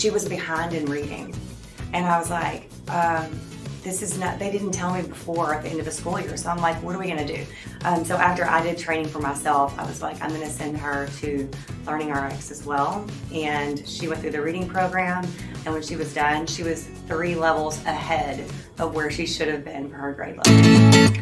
she was behind in reading. And I was like, this is not, they didn't tell me before at the end of the school year. So I'm like, what are we gonna do? So after I did training for myself, I was like, I'm gonna send her to Learning RX as well. And she went through the reading program. And when she was done, she was 3 levels ahead of where she should have been for her grade level.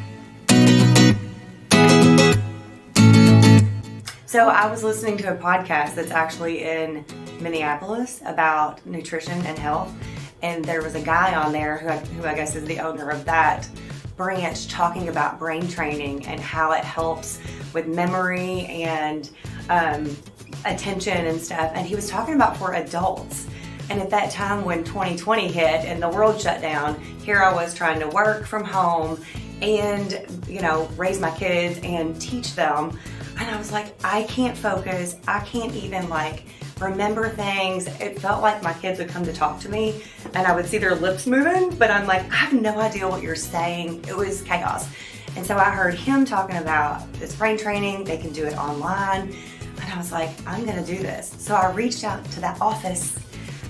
So I was listening to a podcast that's actually in Minneapolis about nutrition and health. And there was a guy on there who I guess is the owner of that branch, talking about brain training and how it helps with memory and attention and stuff. And he was talking about for adults. And at that time when 2020 hit and the world shut down, here I was trying to work from home and, raise my kids and teach them. And I was like, I can't focus. I can't even remember things. It felt like my kids would come to talk to me and I would see their lips moving, but I'm like, I have no idea what you're saying. It was chaos. And so I heard him talking about this brain training. They can do it online. And I was like, I'm gonna do this. So I reached out to that office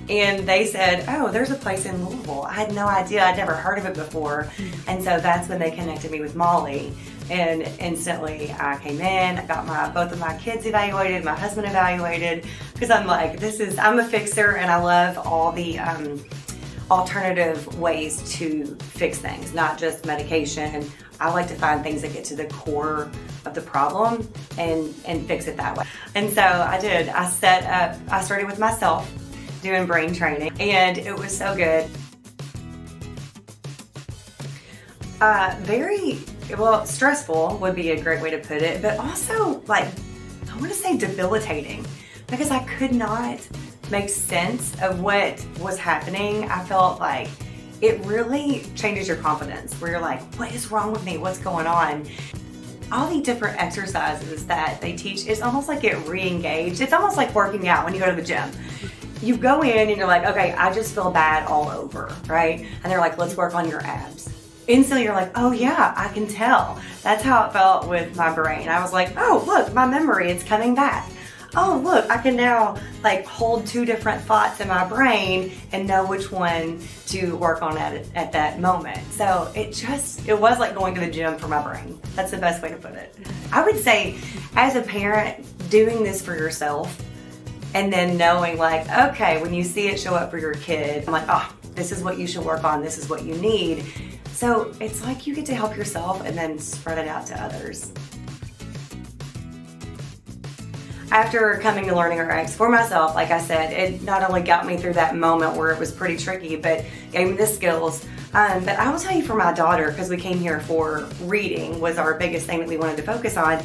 and they said, oh, there's a place in Louisville. I had no idea. I'd never heard of it before. And so that's when they connected me with Molly. And instantly I came in, I got both of my kids evaluated, my husband evaluated, because I'm like, I'm a fixer and I love all the alternative ways to fix things, not just medication. I like to find things that get to the core of the problem and fix it that way. And so I did. I started with myself doing brain training and it was so good. Stressful would be a great way to put it, but also I want to say debilitating, because I could not make sense of what was happening. I felt like it really changes your confidence, where you're like, what is wrong with me? What's going on? All the different exercises that they teach, it's almost like it re-engaged. It's almost like working out when you go to the gym. You go in and you're like, okay, I just feel bad all over, right? And they're like, let's work on your abs. Instantly you're like, oh yeah, I can tell. That's how it felt with my brain. I was like, oh look, my memory, it's coming back. Oh look, I can now hold 2 different thoughts in my brain and know which one to work on at that moment. So it was like going to the gym for my brain. That's the best way to put it. I would say as a parent, doing this for yourself and then knowing okay, when you see it show up for your kid, I'm like, oh, this is what you should work on. This is what you need. So it's like you get to help yourself and then spread it out to others. After coming to Learning RX for myself, like I said, it not only got me through that moment where it was pretty tricky, but gave me the skills. But I will tell you, for my daughter, because we came here for reading was our biggest thing that we wanted to focus on,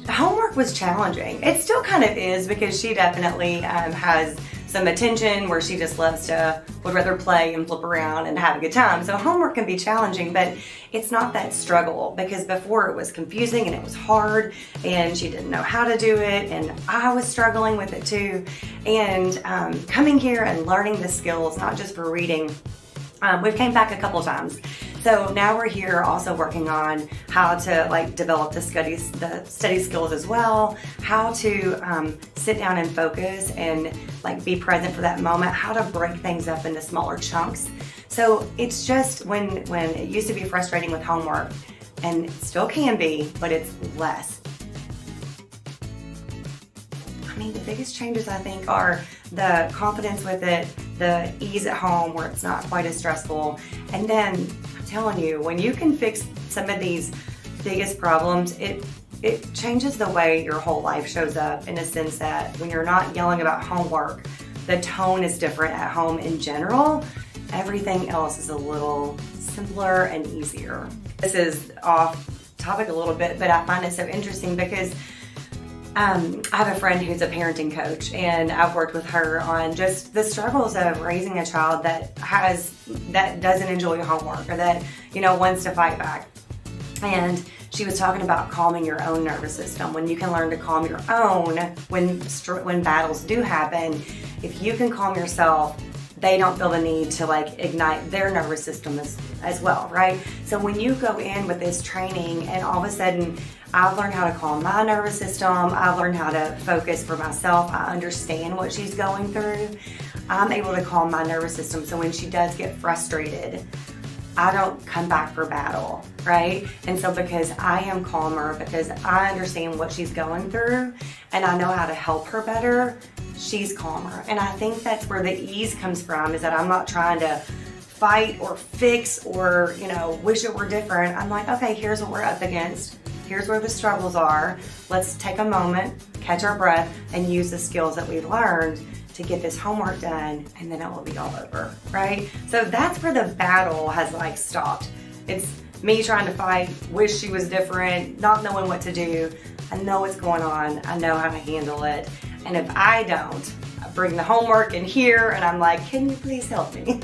homework was challenging. It still kind of is, because she definitely has some attention where she just would rather play and flip around and have a good time. So homework can be challenging, but it's not that struggle, because before it was confusing and it was hard and she didn't know how to do it and I was struggling with it too. And coming here and learning the skills, not just for reading, we've came back a couple times. So now we're here also working on how to develop the study skills as well, how to sit down and focus and be present for that moment, how to break things up into smaller chunks. So it's just when it used to be frustrating with homework, and it still can be, but it's less. The biggest changes I think are the confidence with it, the ease at home where it's not quite as stressful, and then I'm telling you, when you can fix some of these biggest problems, it changes the way your whole life shows up, in a sense that when you're not yelling about homework, the tone is different at home in general. Everything else is a little simpler and easier. This is off topic a little bit, but I find it so interesting because I have a friend who's a parenting coach, and I've worked with her on just the struggles of raising a child that doesn't enjoy homework, or that wants to fight back. And she was talking about calming your own nervous system. When you can learn to calm your own when battles do happen, if you can calm yourself, they don't feel the need to ignite their nervous system as well, right? So when you go in with this training and all of a sudden I've learned how to calm my nervous system, I've learned how to focus for myself, I understand what she's going through, I'm able to calm my nervous system. So when she does get frustrated, I don't come back for battle, right? And so because I am calmer, because I understand what she's going through and I know how to help her better, she's calmer. And I think that's where the ease comes from, is that I'm not trying to fight or fix or, wish it were different. I'm like, okay, here's what we're up against. Here's where the struggles are. Let's take a moment, catch our breath, and use the skills that we've learned to get this homework done, and then it will be all over, right? So that's where the battle has stopped. It's me trying to fight, wish she was different, not knowing what to do. I know what's going on. I know how to handle it. And if I don't, I bring the homework in here and I'm like, can you please help me?